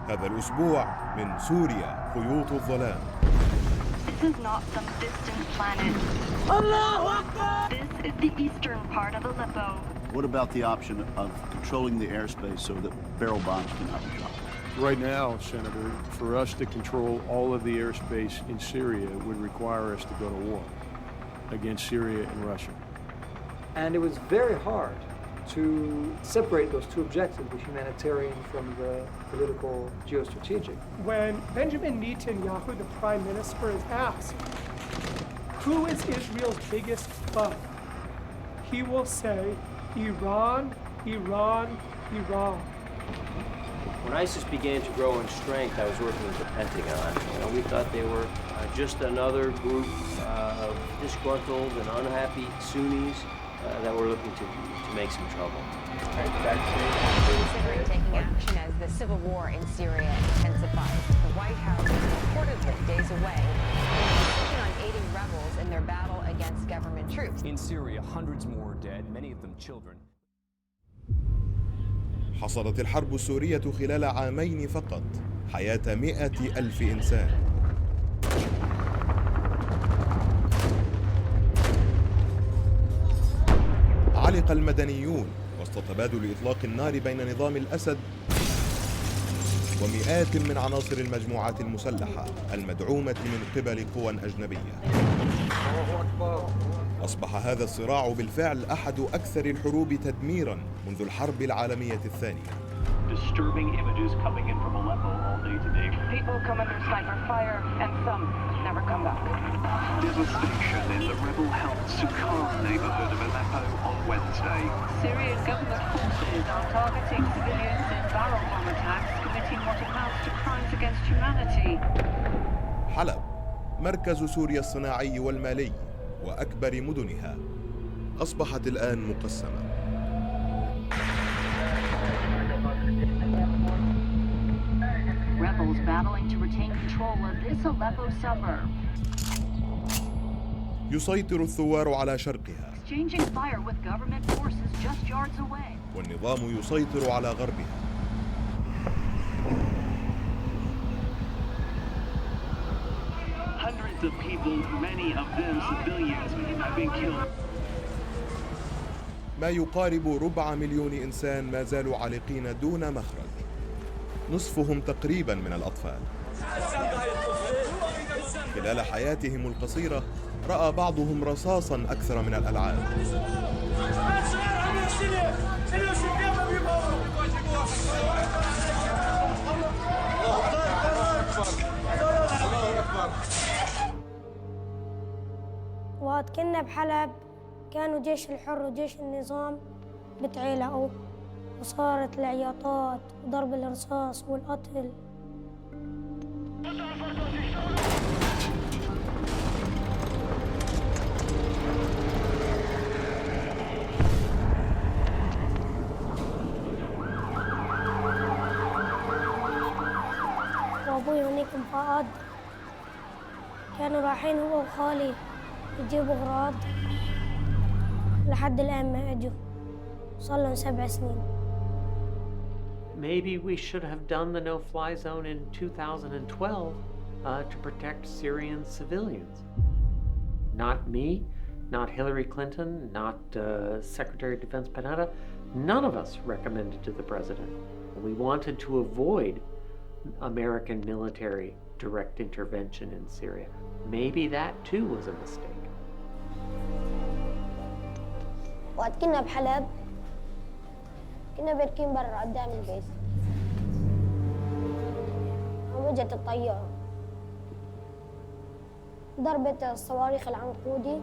هذا الأسبوع من سوريا خيوط الظلام. This is not some distant planet. الله أكبر! This is the eastern part of Aleppo. What about the option of controlling the airspace so that barrel bombs cannot be dropped? Right now, Senator, for us to control all of the airspace in Syria would require us to go to war against Syria and Russia. And it was very hard to separate those two objectives, the humanitarian from the political geostrategic. When Benjamin Netanyahu, the prime minister, is asked, who is Israel's biggest foe? He will say, Iran, Iran, Iran. When ISIS began to grow in strength, I was working with the Pentagon. We thought they were just another group of disgruntled and unhappy Sunnis that were looking to make some trouble. Considering taking action as the civil war in Syria intensifies. The White House is reportedly days away from a decision on aiding rebels in their battle against government troops. In Syria, hundreds more dead, many of them children. حصلت الحرب السورية خلال عامين فقط حياة 100,000 إنسان. علق المدنيون وسط تبادل إطلاق النار بين نظام الأسد ومئات من عناصر المجموعات المسلحة المدعومة من قبل قوى أجنبية. أصبح هذا الصراع بالفعل أحد أكثر الحروب تدميراً منذ الحرب العالمية الثانية. Disturbing images coming in from Aleppo all day today. People come under sniper fire and some never come back. Devastation in the rebel-held Sukkar neighborhood of Aleppo on Wednesday. Syrian government forces are targeting civilians in barrel bomb attacks, committing what amounts to crimes against humanity. حلب، مركز سوريا الصناعي والمالي وأكبر مدنها، أصبحت الآن مقسمة. Rebels battling to retain control of this Aleppo suburb. يسيطر الثوار على شرقها. Exchanging fire with government forces just yards away. والنظام يسيطر على غربها. Hundreds of people, many of them civilians, have been killed. ما يقارب 4 مليون إنسان ما زالوا عالقين دون مخرج، نصفهم تقريبا من الأطفال. خلال حياتهم القصيرة رأى بعضهم رصاصا أكثر من الألعاب. وقت كنا بحلب كانوا جيش الحر وجيش النظام بتعيلقوا، وصارت العياطات وضرب الرصاص والقتل. وابوي هناك مفقد، كانوا رايحين هو وخالي يجيبوا أغراض لحد الآن ما أجوا، صار لهم 7 سنين. Maybe we should have done the no-fly zone in 2012 to protect Syrian civilians. Not me, not Hillary Clinton, not Secretary of Defense Panetta. None of us recommended to the president. We wanted to avoid American military direct intervention in Syria. Maybe that too was a mistake. وقت كنا بحلب كنا باركين برا قدام البيت، وجت الطيارة ضربت الصواريخ العنقودي.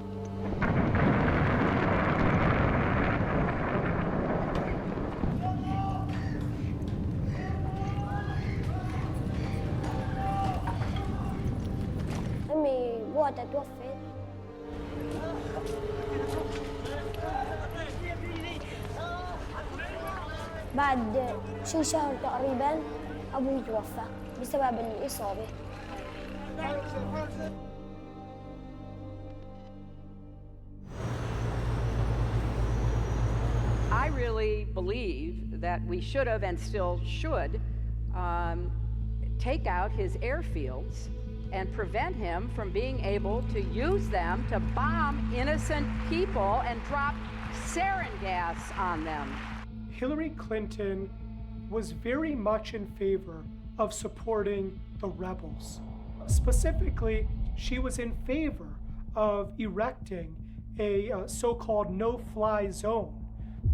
أمي بوقتها توفت. بعد شي شهر تقريبا أبوي توفى بسبب الإصابة. I really believe that we should have and still should take out his airfields and prevent him from being able to use them to bomb innocent people and drop sarin gas on them. Hillary Clinton was very much in favor of supporting the rebels. Specifically, she was in favor of erecting a so-called no-fly zone,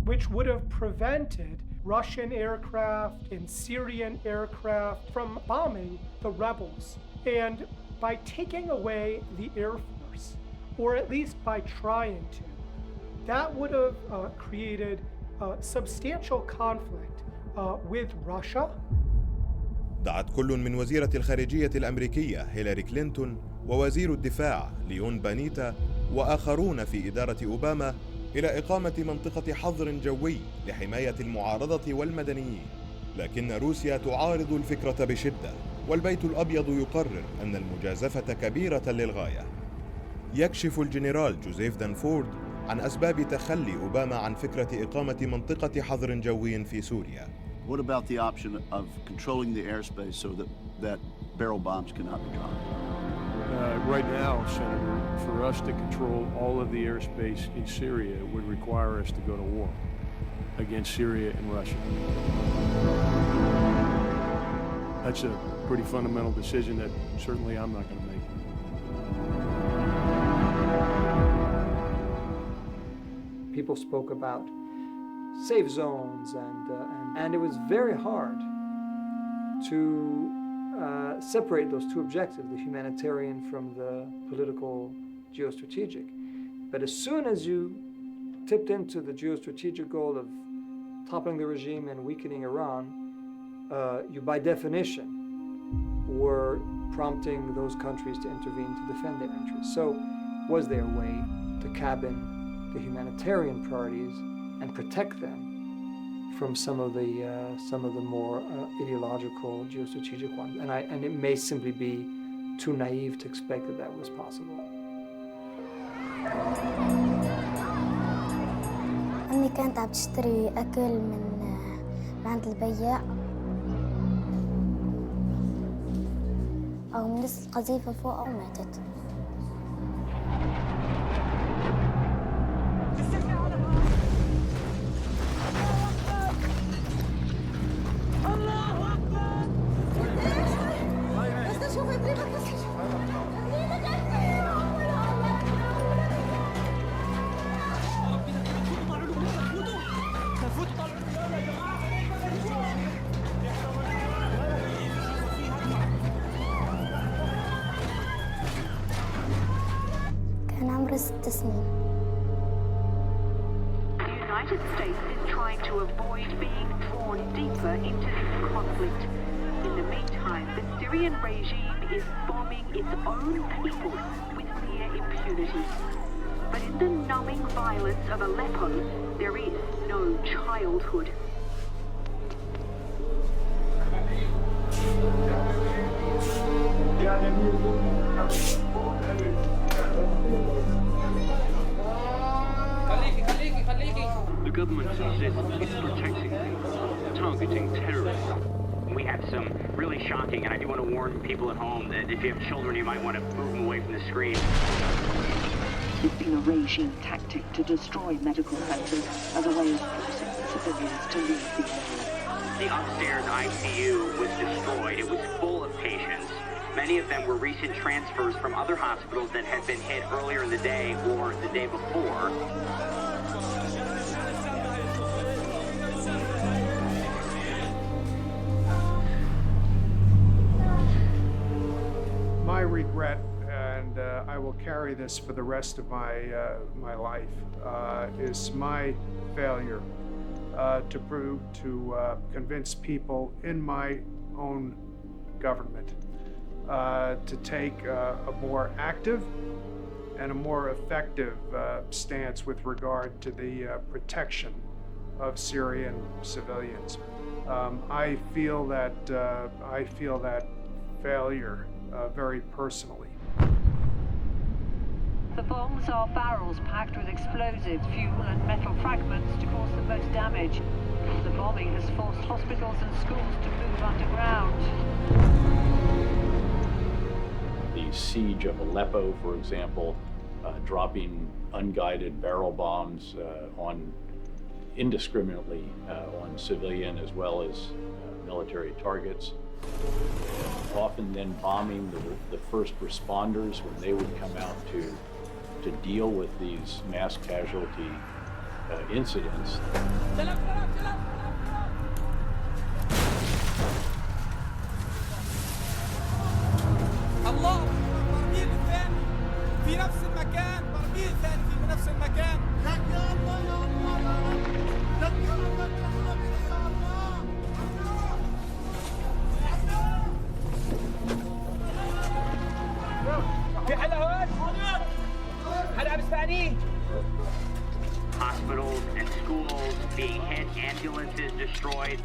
which would have prevented Russian aircraft and Syrian aircraft from bombing the rebels. And by taking away the Air Force, or at least by trying to, that would have created substantial conflict with Russia. دعت كل من وزيرة الخارجية الأمريكية هيلاري كلينتون ووزير الدفاع ليون بانيتا وآخرون في إدارة أوباما إلى إقامة منطقة حظر جوي لحماية المعارضة والمدنيين، لكن روسيا تعارض الفكرة بشدة، والبيت الأبيض يقرر أن المجازفة كبيرة للغاية. يكشف الجنرال جوزيف دانفورد عن أسباب تخلي أوباما عن فكرة إقامة منطقة حظر جوي في سوريا. What about the option of controlling the airspace so that barrel bombs cannot be dropped? Right now, Senator, for us to control all of the airspace in Syria would require us to go to war against Syria and Russia. That's a pretty fundamental decision that certainly I'm not going to make. People spoke about safe zones, and it was very hard to separate those two objectives, the humanitarian from the political geostrategic. But as soon as you tipped into the geostrategic goal of toppling the regime and weakening Iran, you by definition were prompting those countries to intervene to defend their interests. So was there a way to cabin the humanitarian priorities and protect them from some of the more ideological geostrategic ones? And it may simply be too naive to expect that that was possible. أمي كانت عم تشتري أكل من عند البياع أو من القذيفة فوق أو ماتت. كان عمري 6 سنين. The United States is trying to avoid being drawn deeper into this conflict. In the meantime, the Syrian regime is bombing its own people with near impunity. But in the numbing violence of Aleppo, there is no childhood. The government insists it's protecting things, targeting terrorists. We have some really shocking, and I do want to warn people at home that if you have children, you might want to move them away from the screen. It's been a regime tactic to destroy medical centers as a way of forcing civilians to leave the area. The upstairs ICU was destroyed. It was full of patients. Many of them were recent transfers from other hospitals that had been hit earlier in the day or the day before. My regret, and I will carry this for the rest of my life, is my failure to convince people in my own government to take a more active and a more effective stance with regard to the protection of Syrian civilians. I feel that failure very personally. The bombs are barrels packed with explosives, fuel and metal fragments to cause the most damage. The bombing has forced hospitals and schools to move underground. siege of Aleppo, for example, dropping unguided barrel bombs indiscriminately on civilian as well as military targets. Often then bombing the first responders when they would come out to deal with these mass casualty incidents. الله برميل الثاني في نفس المكان، برميل ثاني في نفس المكان. يا الله يا الله يا رب، يا الله يا الله. في حدا هون؟ حدا عم يسمعني؟ Hospitals and schools being hit, ambulances destroyed.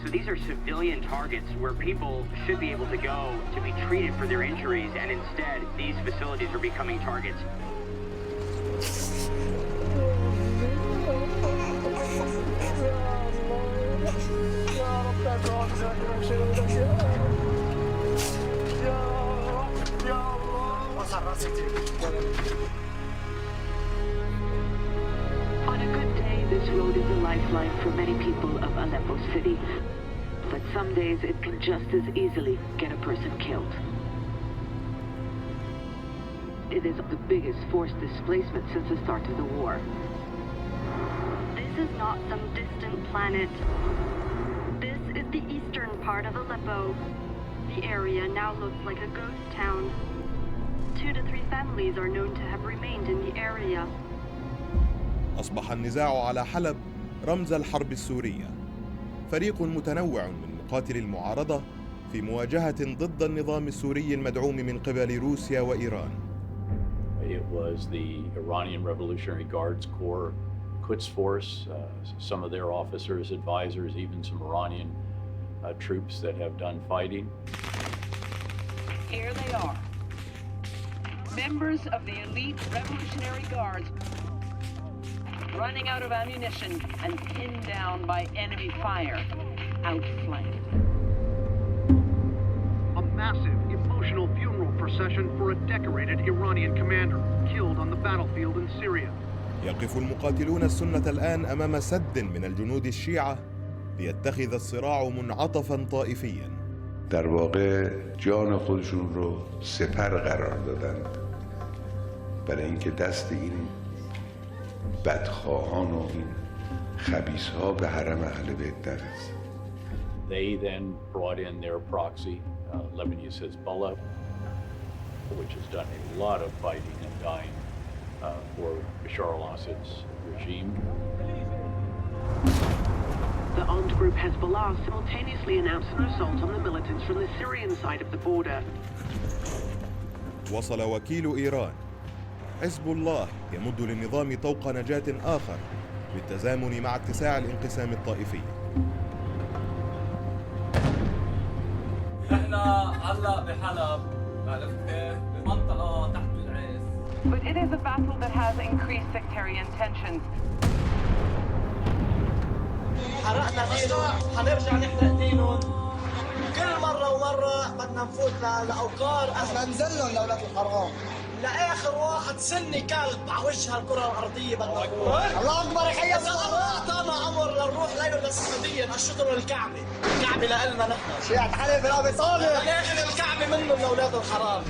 So these are civilian targets where people should be able to go to be treated for their injuries, and instead these facilities are becoming targets. On a good day, this road is a lifeline for many people of Aleppo City. But some days it can just as easily get a person killed. It is the biggest forced displacement since the start of the war. This is not some distant planet. This is the eastern part of Aleppo. The area now looks like a ghost town. 2 to 3 families are known to have remained in the area. أصبح النزاع على حلب رمز الحرب السورية. فريق متنوع من مقاتلي المعارضة في مواجهة ضد النظام السوري المدعوم من قبل روسيا وإيران. It was the Iranian Revolutionary Guards Corps, Quds Force, some of their officers, advisors, even some Iranian troops that have done fighting. Here they are, members of the elite Revolutionary Guards, running out of ammunition and pinned down by enemy fire, outflanked. A massive, emotional funeral procession for a decorated Iranian commander killed on the battlefield in Syria. يقف المقاتلون السنة الآن أمام سد من الجنود الشيعة ليتخذ الصراع منعطفاً طائفياً. در واقع جان خودشون رو سپر قرار دادن برای اینکه دست این بدخواهان و این خبیث‌ها به حرم اهل بیت نرسه. They then brought in their proxy, Lebanese Hezbollah, which has done a lot of fighting and dying for Bashar al-Assad's regime. The armed group Hezbollah simultaneously announced an assault on the militants from the Syrian side of the border. وصل وكيل إيران: حزب الله يمد للنظام طوق نجاة آخر بالتزامن مع اتساع الانقسام الطائفي. احنا هلا بحلب، عرفت كيف؟ بمنطقة تحت العز. But it is a battle that has increased sectarian tensions. حرقنا دينهم، حنرجع نحرق دينهم. كل مرة ومرة بدنا نفوت لأوقار احنا نزلهم لأولاد الحرام. لآخر واحد سني كلب على وجه الكرة الأرضية بدنا نروح. الله أكبر يا حي الله أعطانا أمر لنروح ليلة للسعودية نشطر الكعبة. الكعبة لإلنا نحن. شيعة حلب بن أبي طالب. ناخذ الكعبة منهم لأولاد الحرام.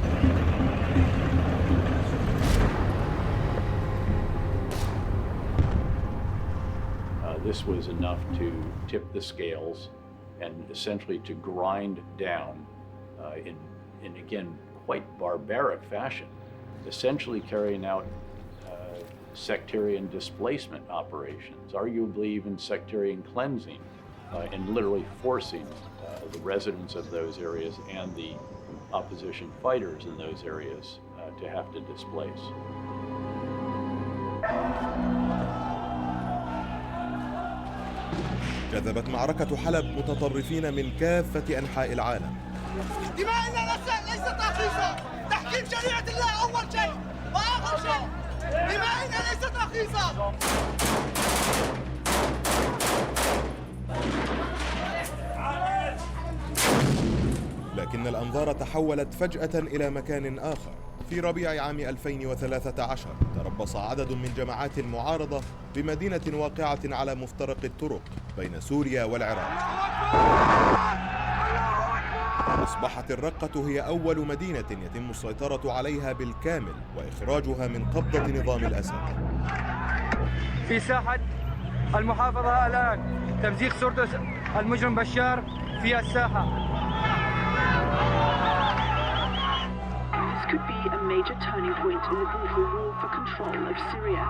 This was enough to tip the scales and essentially to grind down in again quite barbaric fashion, essentially carrying out sectarian displacement operations, arguably even sectarian cleansing, and literally forcing the residents of those areas and the opposition fighters in those areas to have to displace. جذبت معركة حلب متطرفين من كافة أنحاء العالم. دماءنا ليست رخيصة، تحكيم شريعة الله أول شيء وآخر شيء. دماءنا ليست رخيصة. لكن لكن الأنظار تحولت فجأة إلى مكان آخر. في ربيع عام 2013 تربص عدد من جماعات المعارضة بمدينة واقعة على مفترق الطرق بين سوريا والعراق. أصبحت الرقة هي أول مدينة يتم السيطرة عليها بالكامل وإخراجها من قبضة نظام الأسد. في ساحة المحافظة الآن تمزيق سورة المجرم بشار في الساحة. This could be a major turning point in the brutal war for control of Syria.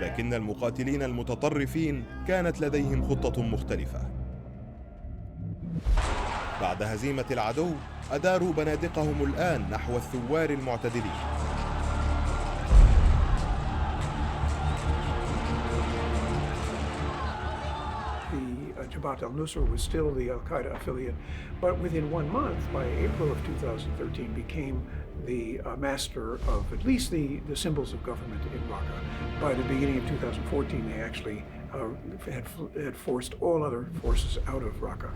لكن المقاتلين المتطرفين كانت لديهم خطة مختلفة. بعد هزيمة العدو أداروا بنادقهم الآن نحو الثوار المعتدلين. Jabhat al-Nusra was still the al-Qaeda affiliate, but within 1 month, by April of 2013, became the master of at least the symbols of government in Raqqa. By the beginning of 2014, they actually had forced all other forces out of Raqqa.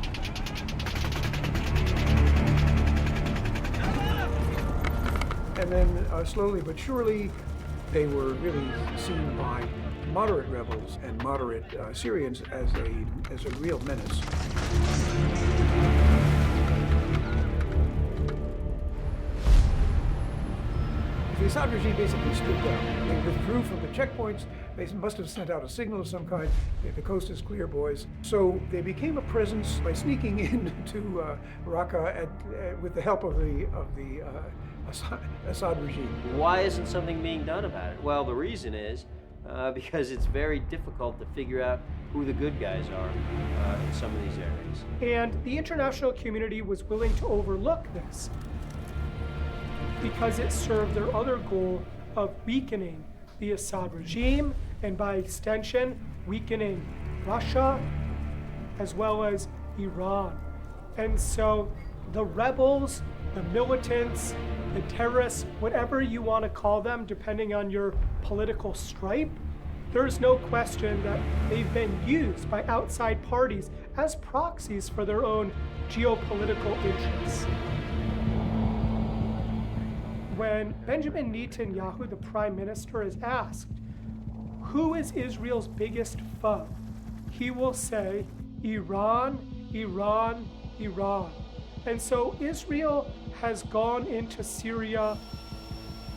And then slowly but surely, they were really seen by moderate rebels and moderate Syrians as a real menace. The Assad regime basically stood down. They withdrew from the checkpoints. They must have sent out a signal of some kind. The coast is clear, boys. So they became a presence by sneaking into Raqqa with the help of the Assad regime. Why isn't something being done about it? Well, the reason is because it's very difficult to figure out who the good guys are in some of these areas. And the international community was willing to overlook this because it served their other goal of weakening the Assad regime and by extension, weakening Russia as well as Iran. And so the rebels, the militants, the terrorists, whatever you want to call them, depending on your political stripe, there's no question that they've been used by outside parties as proxies for their own geopolitical interests. When Benjamin Netanyahu, the prime minister, is asked, who is Israel's biggest foe? He will say, Iran, Iran, Iran. And so Israel has gone into Syria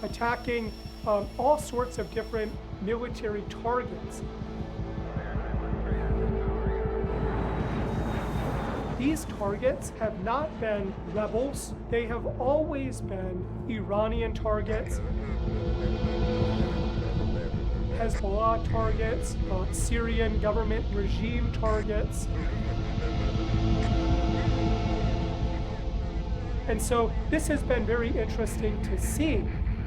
attacking all sorts of different military targets. These targets have not been rebels. They have always been Iranian targets, Hezbollah targets, Syrian government regime targets. And so this has been very interesting to see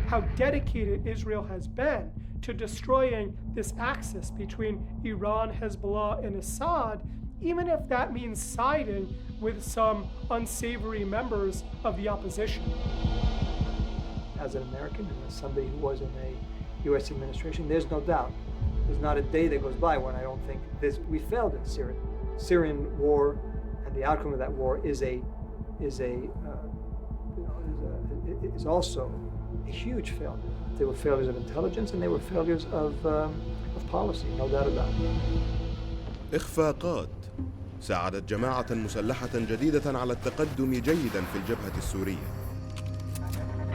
how dedicated Israel has been to destroying this axis between Iran, Hezbollah, and Assad, even if that means siding with some unsavory members of the opposition. As an American and as somebody who was in a U.S. administration, there's no doubt. There's not a day that goes by when I don't think we failed in Syria. Syrian war and the outcome of that war is also a huge failure. They were failures of intelligence and they were failures of policy, no doubt about it. إخفاقات ساعدت جماعة مسلحة جديدة على التقدم جيدا في الجبهة السورية.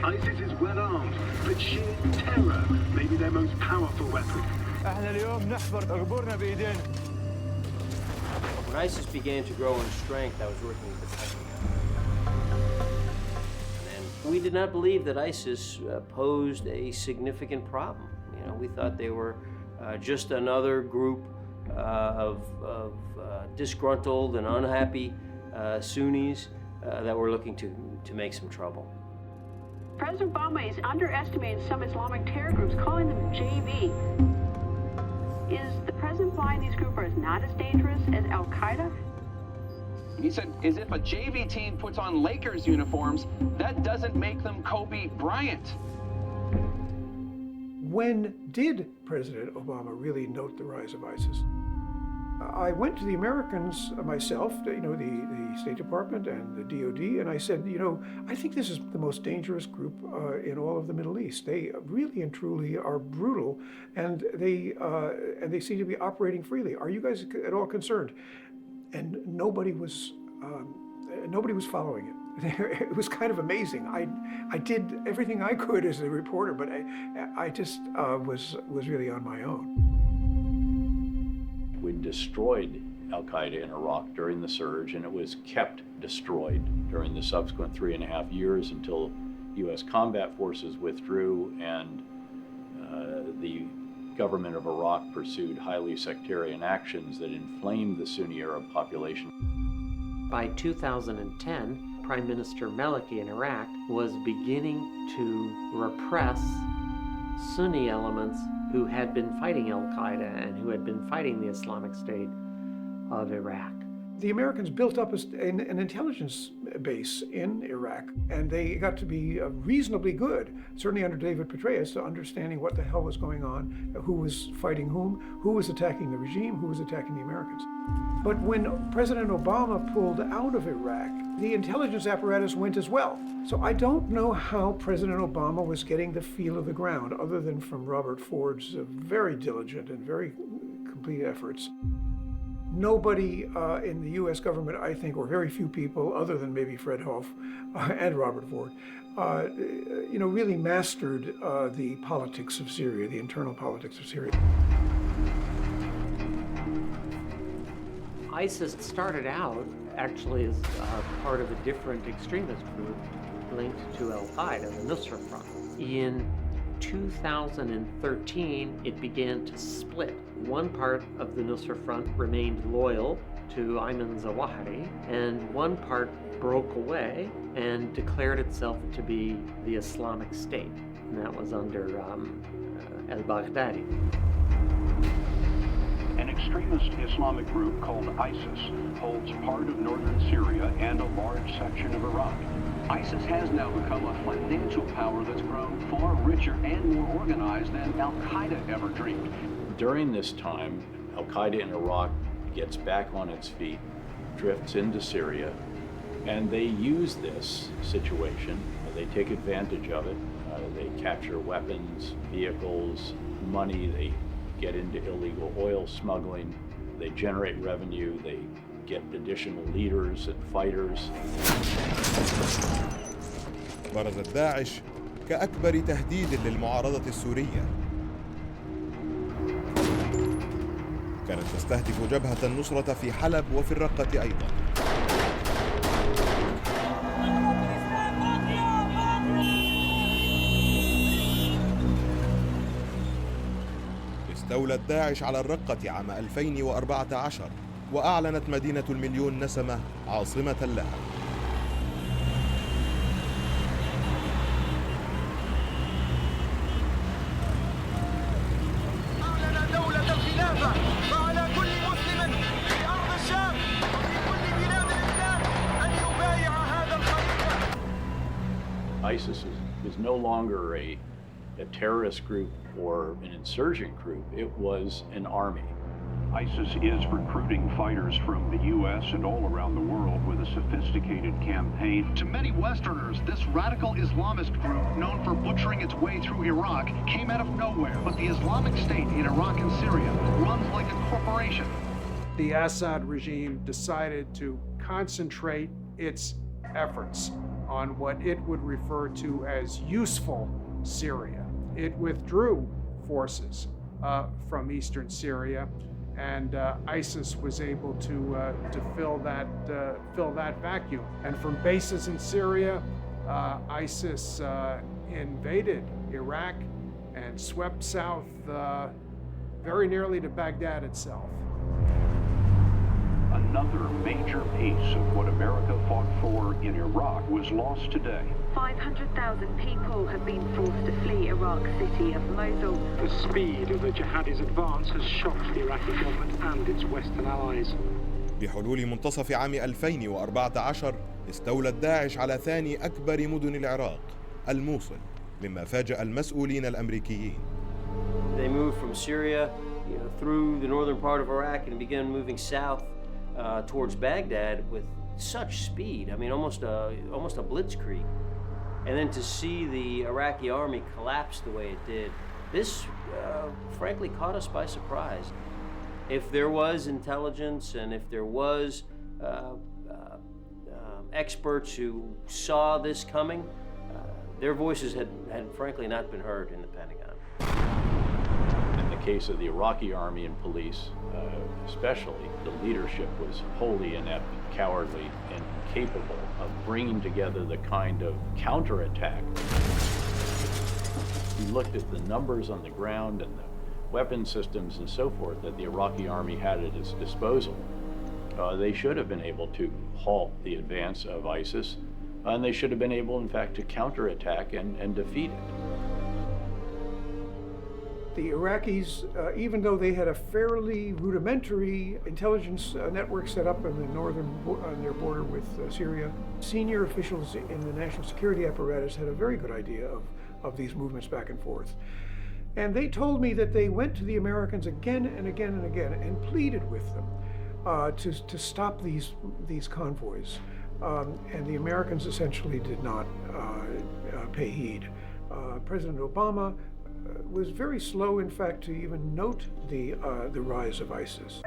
ISIS is well armed, but sheer terror may be their most powerful weapon. احنا اليوم نحضر أكبرنا بإيدينا. When ISIS began to grow in strength, I was working with the Pentagon. And we did not believe that ISIS posed a significant problem. You know, we thought they were just another group of disgruntled and unhappy Sunnis that were looking to make some trouble. President Obama is underestimating some Islamic terror groups, calling them JV. Is the president implying these groups are not as dangerous as Al-Qaeda? He said, as if a JV team puts on Lakers uniforms, that doesn't make them Kobe Bryant. When did President Obama really note the rise of ISIS? I went to the Americans myself, the State Department and the DOD, and I said, I think this is the most dangerous group in all of the Middle East. They really and truly are brutal, and they seem to be operating freely. Are you guys at all concerned? And nobody was following it. It was kind of amazing. I did everything I could as a reporter, but I just was really on my own. We destroyed al-Qaeda in Iraq during the surge, and it was kept destroyed during the subsequent 3.5 years until U.S. combat forces withdrew and the government of Iraq pursued highly sectarian actions that inflamed the Sunni Arab population. By 2010, Prime Minister Maliki in Iraq was beginning to repress Sunni elements who had been fighting al-Qaeda and who had been fighting the Islamic State of Iraq. The Americans built up an intelligence base in Iraq, and they got to be reasonably good, certainly under David Petraeus, to understanding what the hell was going on, who was fighting whom, who was attacking the regime, who was attacking the Americans. But when President Obama pulled out of Iraq, the intelligence apparatus went as well. So I don't know how President Obama was getting the feel of the ground, other than from Robert Ford's very diligent and very complete efforts. Nobody in the U.S. government, I think, or very few people, other than maybe Fred Hoff and Robert Ford, really mastered the politics of Syria, the internal politics of Syria. ISIS started out actually as part of a different extremist group linked to al-Qaeda, the Nusra Front. In 2013, it began to split. One part of the Nusra Front remained loyal to Ayman Zawahiri, and one part broke away and declared itself to be the Islamic State, and that was under al-Baghdadi. An extremist Islamic group called ISIS holds part of northern Syria and a large section of Iraq. ISIS has now become a financial power that's grown far richer and more organized than al-Qaeda ever dreamed. During this time, al-Qaeda in Iraq gets back on its feet, drifts into Syria, and they use this situation. They take advantage of it. They capture weapons, vehicles, money. They get into illegal oil smuggling. They generate revenue. They get additional leaders and fighters. برزت داعش كأكبر تهديد للمعارضة السورية. كانت تستهدف جبهة النصرة في حلب وفي الرقة أيضا. استولت داعش على الرقة عام 2014 وأعلنت مدينة المليون نسمة عاصمة لها. أعلن دولة الخلافة وعلى كل مسلم في أرض الشام وفي كل بلاد الإسلام أن يبايع هذا الخليفة. ISIS is no longer a terrorist group or an insurgent group. It was an army. ISIS is recruiting fighters from the U.S. and all around the world with a sophisticated campaign. To many Westerners, this radical Islamist group, known for butchering its way through Iraq, came out of nowhere. But the Islamic State in Iraq and Syria runs like a corporation. The Assad regime decided to concentrate its efforts on what it would refer to as useful Syria. It withdrew forces from eastern Syria, and ISIS was able to fill that vacuum. And from bases in Syria, ISIS invaded Iraq and swept south very nearly to Baghdad itself. Another major piece of what America fought for in Iraq was lost today. 500,000 people have been forced to flee Iraq's city of Mosul. The speed of the jihadis' advance has shocked the Iraqi government and its Western allies. بحلول منتصف عام 2014 استولت داعش على ثاني أكبر مدن العراق، الموصل، مما فاجأ المسؤولين الأمريكيين. They moved from Syria through the northern part of Iraq and began moving south towards Baghdad with such speed. I mean, almost a blitzkrieg. And then to see the Iraqi army collapse the way it did, this frankly caught us by surprise. If there was intelligence and if there was experts who saw this coming, their voices had frankly not been heard in the Pentagon. In the case of the Iraqi army and police, especially, the leadership was wholly inept, cowardly, and incapable of bringing together the kind of counterattack. We looked at the numbers on the ground and the weapon systems and so forth that the Iraqi army had at its disposal. They should have been able to halt the advance of ISIS, and they should have been able, in fact, to counterattack and defeat it. The Iraqis, even though they had a fairly rudimentary intelligence network set up on their border with Syria, senior officials in the national security apparatus had a very good idea of these movements back and forth. And they told me that they went to the Americans again and again and again and pleaded with them to stop these convoys. And the Americans essentially did not pay heed. President Obama was very slow, in fact, to even note the rise of ISIS.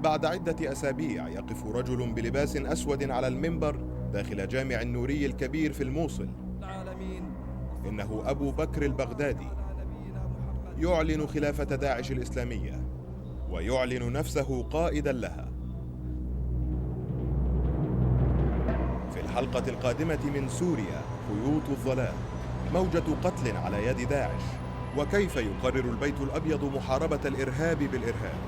بعد عدة أسابيع يقف رجل بلباس أسود على المنبر داخل جامع النوري الكبير في الموصل. إنه أبو بكر البغدادي، يعلن خلافة داعش الإسلامية ويعلن نفسه قائدا لها. في الحلقة القادمة من سوريا خيوط الظلام، موجة قتل على يد داعش، وكيف يقرر البيت الأبيض محاربة الإرهاب بالإرهاب.